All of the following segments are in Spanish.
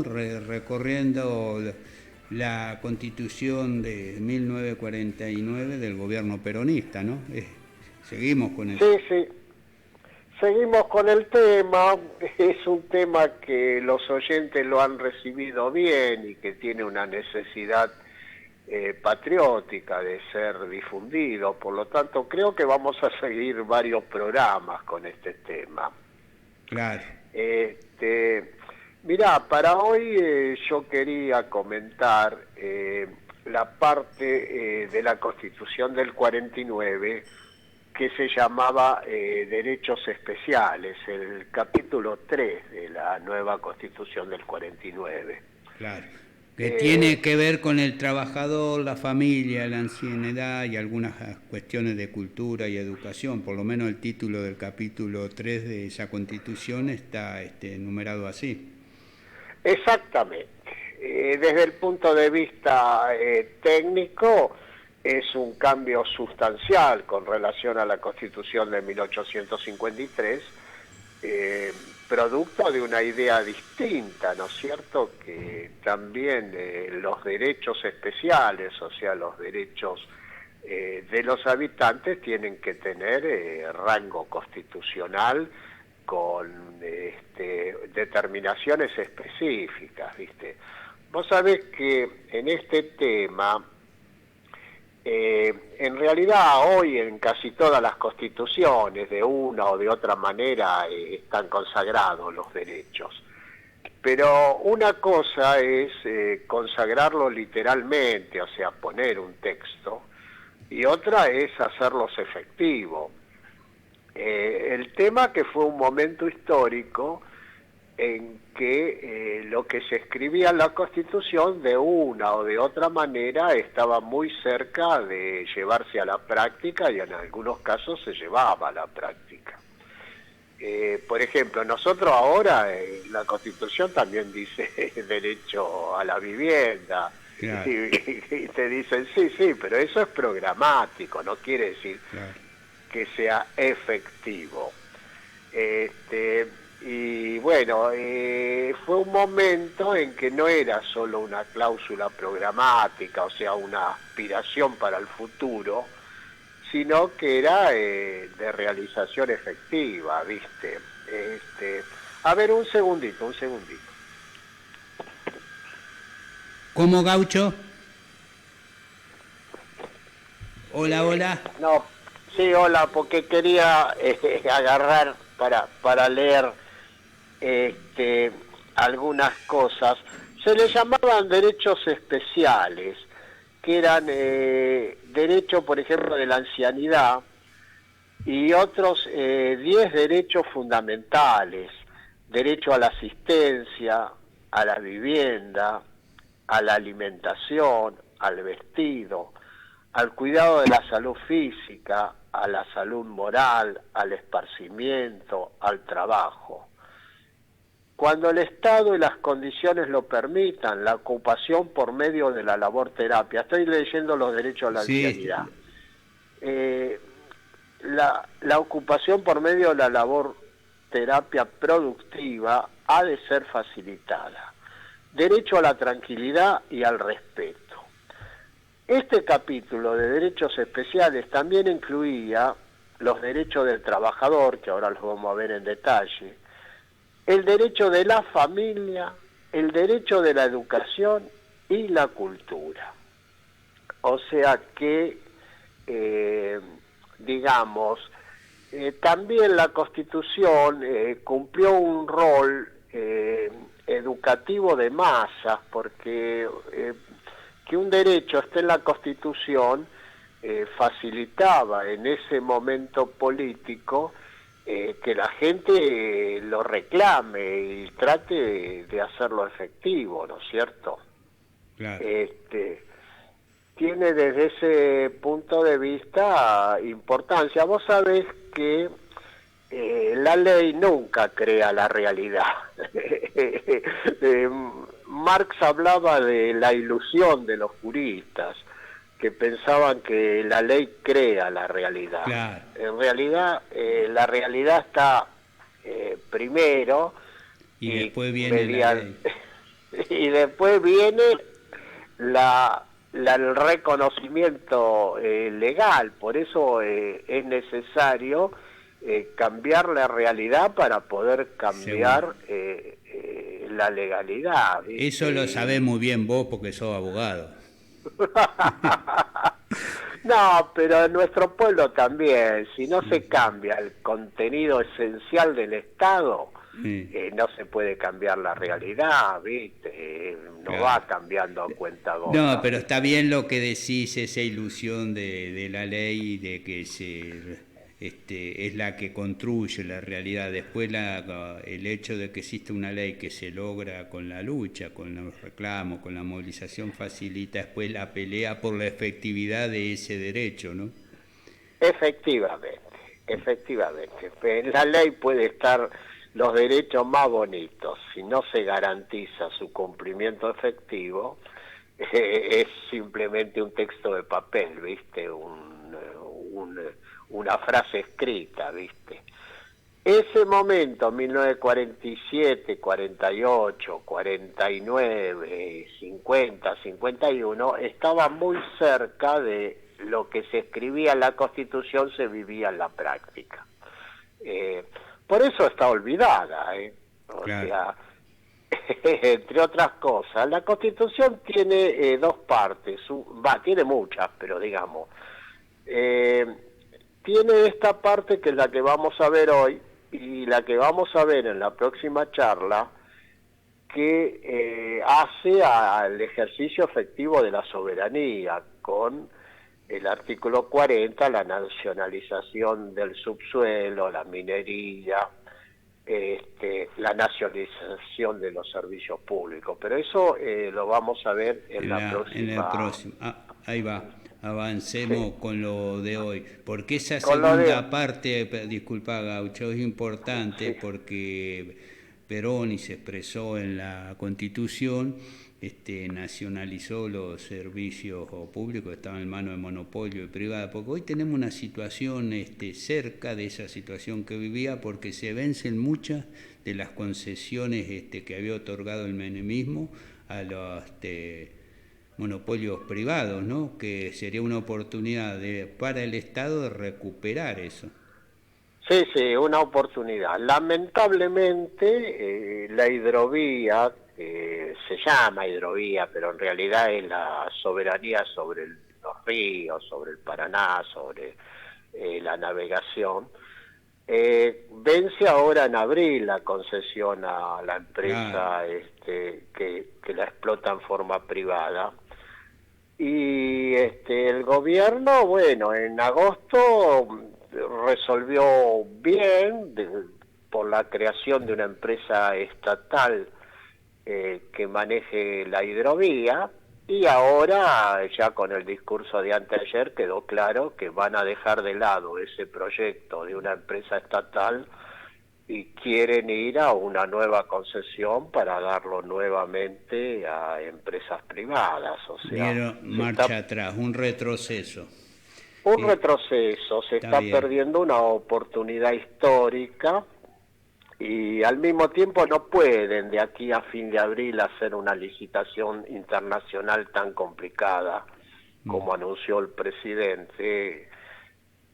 Recorriendo la Constitución de 1949 del gobierno peronista, ¿no? Seguimos con eso. Sí, sí. Seguimos con el tema. Es un tema que los oyentes lo han recibido bien y que tiene una necesidad patriótica de ser difundido. Por lo tanto, creo que vamos a seguir varios programas con este tema. Claro. Mirá, para hoy yo quería comentar la parte de la Constitución del 49 que se llamaba Derechos Especiales, el capítulo 3 de la nueva Constitución del 49. Claro, que tiene que ver con el trabajador, la familia, la ancianidad y algunas cuestiones de cultura y educación. Por lo menos el título del capítulo 3 de esa Constitución está numerado así. Exactamente. Desde el punto de vista técnico, es un cambio sustancial con relación a la Constitución de 1853, producto de una idea distinta, ¿no es cierto?, que también los derechos especiales, o sea, los derechos de los habitantes, tienen que tener rango constitucional con determinaciones específicas, ¿viste? Vos sabés que en este tema, en realidad hoy en casi todas las constituciones, de una o de otra manera, están consagrados los derechos. Pero una cosa es consagrarlo literalmente, o sea, poner un texto, y otra es hacerlos efectivos. El tema que fue un momento histórico en que lo que se escribía en la Constitución de una o de otra manera estaba muy cerca de llevarse a la práctica y en algunos casos se llevaba a la práctica. Por ejemplo, nosotros ahora la Constitución también dice derecho a la vivienda. Claro. Y te dicen sí, pero eso es programático, no quiere decir que sea efectivo. Y bueno, fue un momento en que no era solo una cláusula programática, o sea, una aspiración para el futuro, sino que era de realización efectiva, ¿viste? A ver, un segundito. ¿Cómo, Gaucho? Hola. No, sí, hola, porque quería agarrar para leer algunas cosas. Se le llamaban derechos especiales, que eran derecho, por ejemplo, de la ancianidad, y otros 10 derechos fundamentales: derecho a la asistencia, a la vivienda, a la alimentación, al vestido, al cuidado de la salud física, a la salud moral, al esparcimiento, al trabajo. Cuando el Estado y las condiciones lo permitan, la ocupación por medio de la labor terapia. Estoy leyendo los derechos a la ancianidad. La ocupación por medio de la labor terapia productiva ha de ser facilitada. Derecho a la tranquilidad y al respeto. Este capítulo de derechos especiales también incluía los derechos del trabajador, que ahora los vamos a ver en detalle, el derecho de la familia, el derecho de la educación y la cultura. O sea que, también la Constitución cumplió un rol educativo de masas, porque que un derecho esté en la Constitución facilitaba en ese momento político que la gente lo reclame y trate de hacerlo efectivo, ¿no es cierto? Claro. Tiene desde ese punto de vista importancia. Vos sabés que la ley nunca crea la realidad. Marx hablaba de la ilusión de los juristas, que pensaban que la ley crea la realidad. Claro. En realidad, la realidad está primero y después viene la ley. y después viene el reconocimiento legal. Por eso es necesario cambiar la realidad para poder cambiar la legalidad, ¿viste? Eso lo sabés muy bien vos porque sos abogado. No, pero en nuestro pueblo también, si no se cambia el contenido esencial del Estado, no se puede cambiar la realidad, ¿viste? No Claro. va cambiando a cuenta gota. No, pero está bien lo que decís, esa ilusión de la ley, de que es la que construye la realidad. Después el hecho de que existe una ley que se logra con la lucha, con los reclamos, con la movilización, facilita después la pelea por la efectividad de ese derecho, ¿no? Efectivamente. En la ley puede estar los derechos más bonitos. Si no se garantiza su cumplimiento efectivo, es simplemente un texto de papel, ¿viste? Una frase escrita, ¿viste? Ese momento, 1947, 48, 49, 50, 51, estaba muy cerca de lo que se escribía en la Constitución, se vivía en la práctica. Por eso está olvidada, o Claro. sea, entre otras cosas, la Constitución tiene dos partes, tiene muchas, pero digamos, tiene esta parte que es la que vamos a ver hoy y la que vamos a ver en la próxima charla, que hace al ejercicio efectivo de la soberanía con el artículo 40, la nacionalización del subsuelo, la minería, la nacionalización de los servicios públicos. Pero eso lo vamos a ver en la próxima. Ahí va, avancemos con lo de hoy. Porque esa Con segunda parte, disculpa Gaucho, es importante porque Perón, y se expresó en la Constitución, nacionalizó los servicios públicos, estaban en manos de monopolio y privada, porque hoy tenemos una situación cerca de esa situación que vivía, porque se vencen muchas de las concesiones que había otorgado el menemismo a los monopolios privados, ¿no? Que sería una oportunidad para el Estado de recuperar eso. Sí, una oportunidad. Lamentablemente, la hidrovía, se llama hidrovía, pero en realidad es la soberanía sobre los ríos, sobre el Paraná, sobre la navegación. Vence ahora en abril la concesión a la empresa que la explota en forma privada. Y el gobierno, bueno, en agosto resolvió bien por la creación de una empresa estatal que maneje la hidrovía, y ahora ya con el discurso de anteayer quedó claro que van a dejar de lado ese proyecto de una empresa estatal y quieren ir a una nueva concesión para darlo nuevamente a empresas privadas. O sea, dieron marcha atrás, un retroceso. Un retroceso, se está perdiendo una oportunidad histórica, y al mismo tiempo no pueden de aquí a fin de abril hacer una licitación internacional tan complicada como anunció el presidente,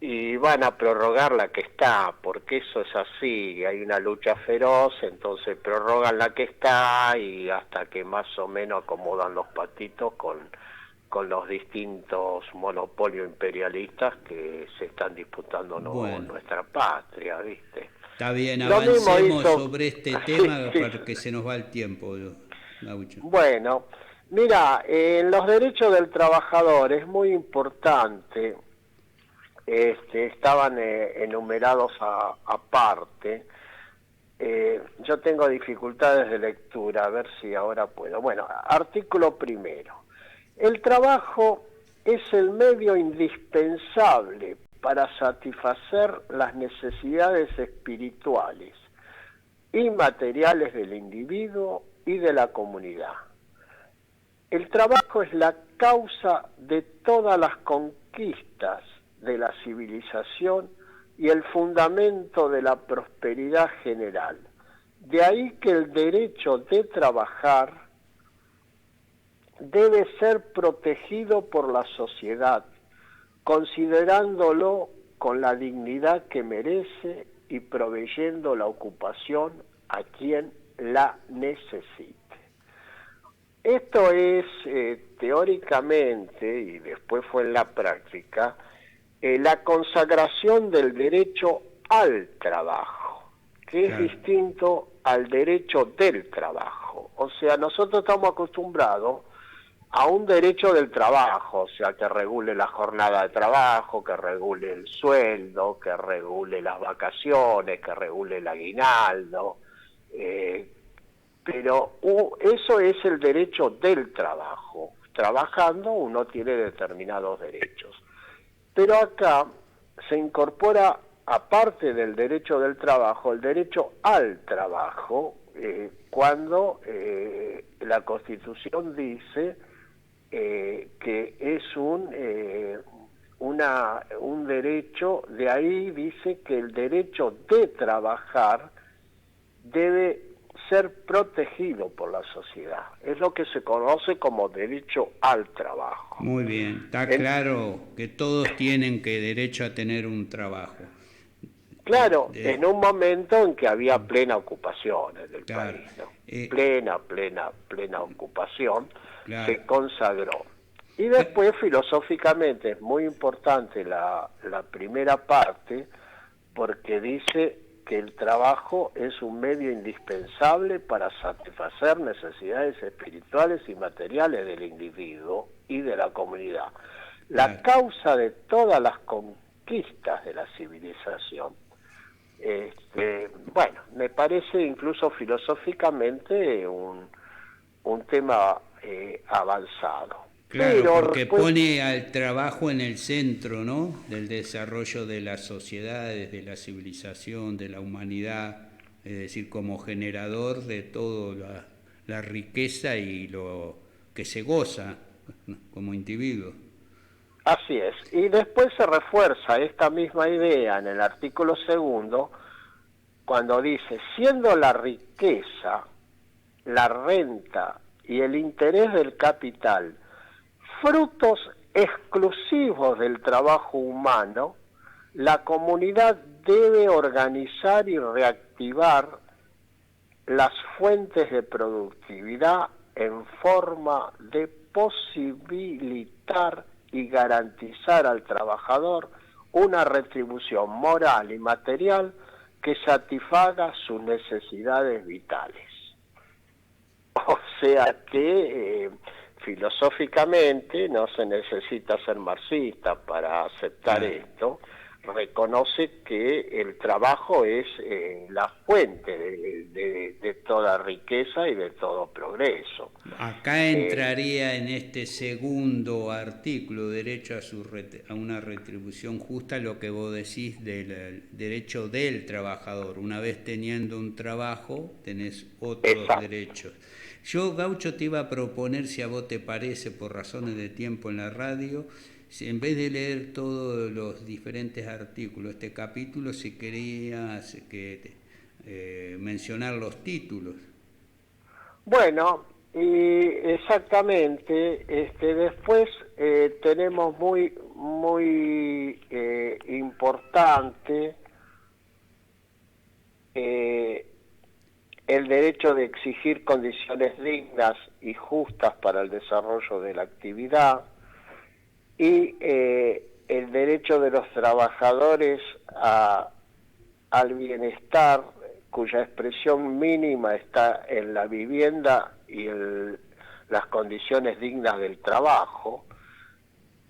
y van a prorrogar la que está, porque eso es así, hay una lucha feroz, entonces prorrogan la que está y hasta que más o menos acomodan los patitos con los distintos monopolios imperialistas que se están disputando nuestra patria, ¿viste? Está bien, avancemos sobre este tema porque se nos va el tiempo, Gaucho. Bueno, mira, en los derechos del trabajador es muy importante, estaban enumerados aparte. Yo tengo dificultades de lectura, a ver si ahora puedo. Bueno, artículo primero. El trabajo es el medio indispensable para satisfacer las necesidades espirituales y materiales del individuo y de la comunidad. El trabajo es la causa de todas las conquistas de la civilización y el fundamento de la prosperidad general. De ahí que el derecho de trabajar debe ser protegido por la sociedad, considerándolo con la dignidad que merece y proveyendo la ocupación a quien la necesite. Esto es teóricamente, y después fue en la práctica, la consagración del derecho al trabajo, que es distinto al derecho del trabajo. O sea, nosotros estamos acostumbrados a un derecho del trabajo, o sea, que regule la jornada de trabajo, que regule el sueldo, que regule las vacaciones, que regule el aguinaldo, pero eso es el derecho del trabajo. Trabajando uno tiene determinados derechos. Pero acá se incorpora, aparte del derecho del trabajo, el derecho al trabajo, cuando la Constitución dice que es un derecho, de ahí dice que el derecho de trabajar debe ser protegido por la sociedad. Es lo que se conoce como derecho al trabajo. Muy bien, está claro que todos tienen derecho a tener un trabajo. Claro, en un momento en que había plena ocupación en el país, ¿no? Plena ocupación, se consagró. Y después, filosóficamente, es muy importante la primera parte, porque dice que el trabajo es un medio indispensable para satisfacer necesidades espirituales y materiales del individuo y de la comunidad. La causa de todas las conquistas de la civilización. Bueno, me parece incluso filosóficamente un tema avanzado. Claro, porque pone al trabajo en el centro, ¿no?, del desarrollo de las sociedades, de la civilización, de la humanidad, es decir, como generador de toda la riqueza y lo que se goza, ¿no?, como individuo. Así es. Y después se refuerza esta misma idea en el artículo 2, cuando dice, siendo la riqueza, la renta y el interés del capital frutos exclusivos del trabajo humano, la comunidad debe organizar y reactivar las fuentes de productividad en forma de posibilitar y garantizar al trabajador una retribución moral y material que satisfaga sus necesidades vitales. O sea que filosóficamente no se necesita ser marxista para aceptar esto, reconoce que el trabajo es la fuente de toda riqueza y de todo progreso. Acá entraría en este segundo artículo, derecho a una retribución justa, lo que vos decís del derecho del trabajador. Una vez teniendo un trabajo, tenés otros derechos. Yo, Gaucho, te iba a proponer, si a vos te parece, por razones de tiempo en la radio, si en vez de leer todos los diferentes artículos de este capítulo, si querías mencionar los títulos. Bueno, y exactamente, después tenemos muy importante el derecho de exigir condiciones dignas y justas para el desarrollo de la actividad y el derecho de los trabajadores al bienestar, cuya expresión mínima está en la vivienda y las condiciones dignas del trabajo.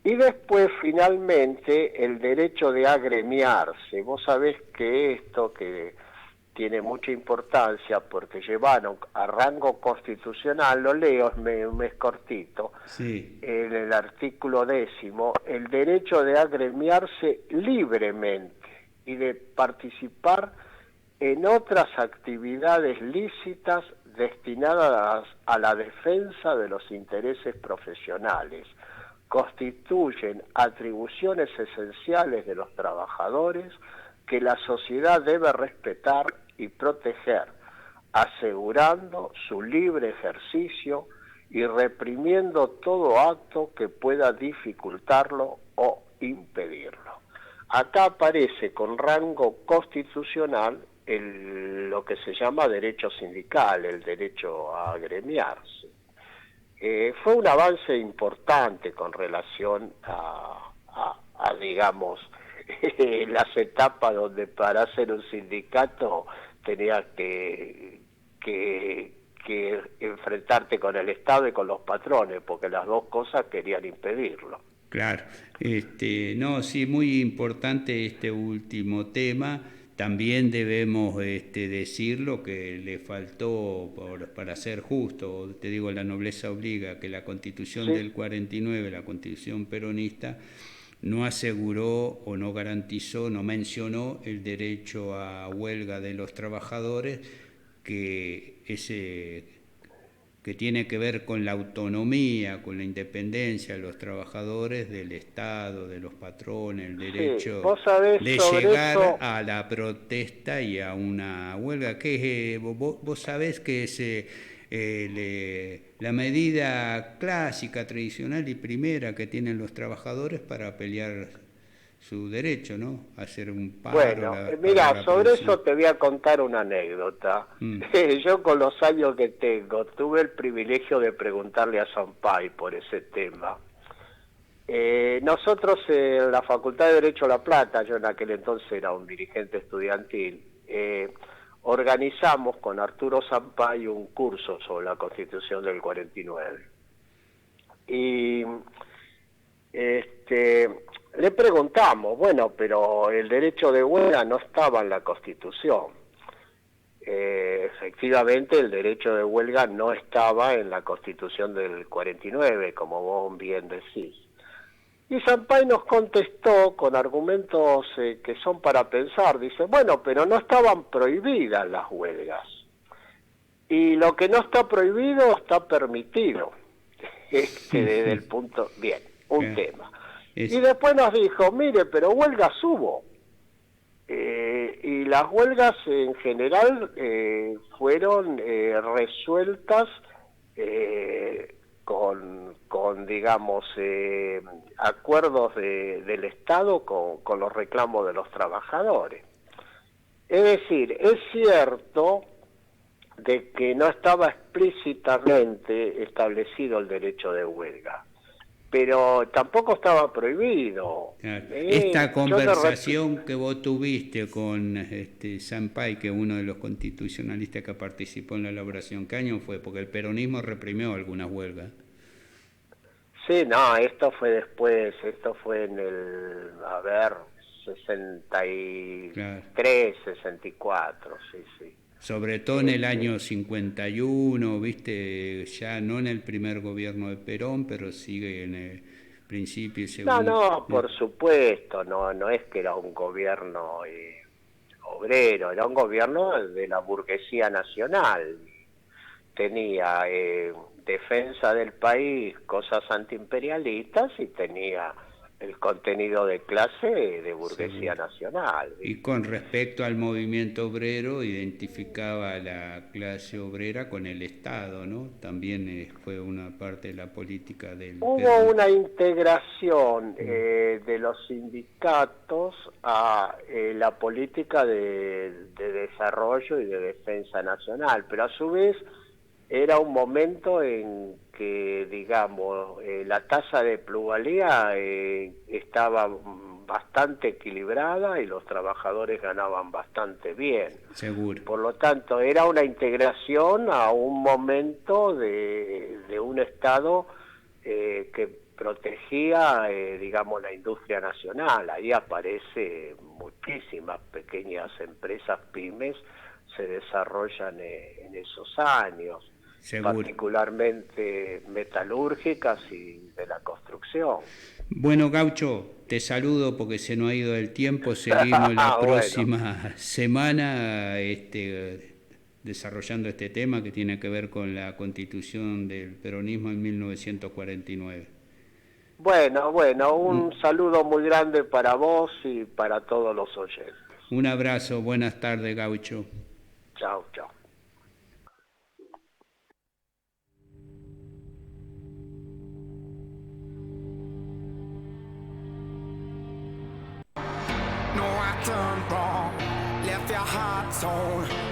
Y después, finalmente, el derecho de agremiarse. Vos sabés que esto, que tiene mucha importancia porque llevaron a rango constitucional, lo leo, es cortito, sí, en el artículo 10, el derecho de agremiarse libremente y de participar en otras actividades lícitas destinadas a la defensa de los intereses profesionales, constituyen atribuciones esenciales de los trabajadores que la sociedad debe respetar y proteger, asegurando su libre ejercicio y reprimiendo todo acto que pueda dificultarlo o impedirlo. Acá aparece con rango constitucional lo que se llama derecho sindical, el derecho a agremiarse. Fue un avance importante con relación a digamos, las etapas donde para hacer un sindicato tenías que enfrentarte con el Estado y con los patrones, porque las dos cosas querían impedirlo. Claro, no, sí, muy importante este último tema. También debemos decir lo que le faltó para ser justo. Te digo, la nobleza obliga, que la Constitución del 49, la Constitución peronista, no aseguró o no garantizó, no mencionó el derecho a huelga de los trabajadores, que tiene que ver con la autonomía, con la independencia de los trabajadores, del Estado, de los patrones, el derecho de llegar a la protesta y a una huelga. Que vos sabés que es la medida clásica, tradicional y primera que tienen los trabajadores para pelear su derecho, ¿no? Hacer un paro. Bueno, mira, sobre eso te voy a contar una anécdota. Yo con los años que tengo tuve el privilegio de preguntarle a Sampaio por ese tema. Nosotros en la Facultad de Derecho La Plata, yo en aquel entonces era un dirigente estudiantil, organizamos con Arturo Sampaio un curso sobre la Constitución del 49. Y le preguntamos, bueno, pero el derecho de huelga no estaba en la Constitución. Efectivamente, el derecho de huelga no estaba en la Constitución del 49, como vos bien decís. Y Sampaio nos contestó con argumentos que son para pensar. Dice, bueno, pero no estaban prohibidas las huelgas. Y lo que no está prohibido está permitido. Desde el punto... Bien, un tema. Y después nos dijo, mire, pero huelgas hubo. Y las huelgas en general fueron resueltas con digamos, acuerdos del Estado con los reclamos de los trabajadores. Es decir, es cierto de que no estaba explícitamente establecido el derecho de huelga, pero tampoco estaba prohibido. Claro. Esta conversación que vos tuviste con Sampaio, que es uno de los constitucionalistas que participó en la elaboración, ¿qué año fue? Porque el peronismo reprimió algunas huelgas. Sí, no, esto fue después, esto fue en el, 63, 64, sí. Sobre todo en el año 51, viste, ya no en el primer gobierno de Perón, pero sigue en el principio y segundo. No, por supuesto, no es que era un gobierno obrero, era un gobierno de la burguesía nacional. Tenía defensa del país, cosas antiimperialistas, y tenía el contenido de clase de burguesía nacional. Y con respecto al movimiento obrero, identificaba a la clase obrera con el Estado, ¿no? También fue una parte de la política del... Hubo una integración de los sindicatos a la política de desarrollo y de defensa nacional, pero a su vez era un momento en que, digamos, la tasa de plusvalía estaba bastante equilibrada y los trabajadores ganaban bastante bien. Seguro. Por lo tanto, era una integración a un momento de un Estado que protegía, digamos, la industria nacional. Ahí aparece muchísimas pequeñas empresas, pymes, se desarrollan en esos años. Seguro. Particularmente metalúrgicas y de la construcción. Bueno, Gaucho, te saludo porque se nos ha ido el tiempo. Seguimos la próxima semana desarrollando este tema que tiene que ver con la Constitución del peronismo en 1949. Bueno, un saludo muy grande para vos y para todos los oyentes. Un abrazo, buenas tardes, Gaucho. Chao. No, I turned wrong, left your heart torn.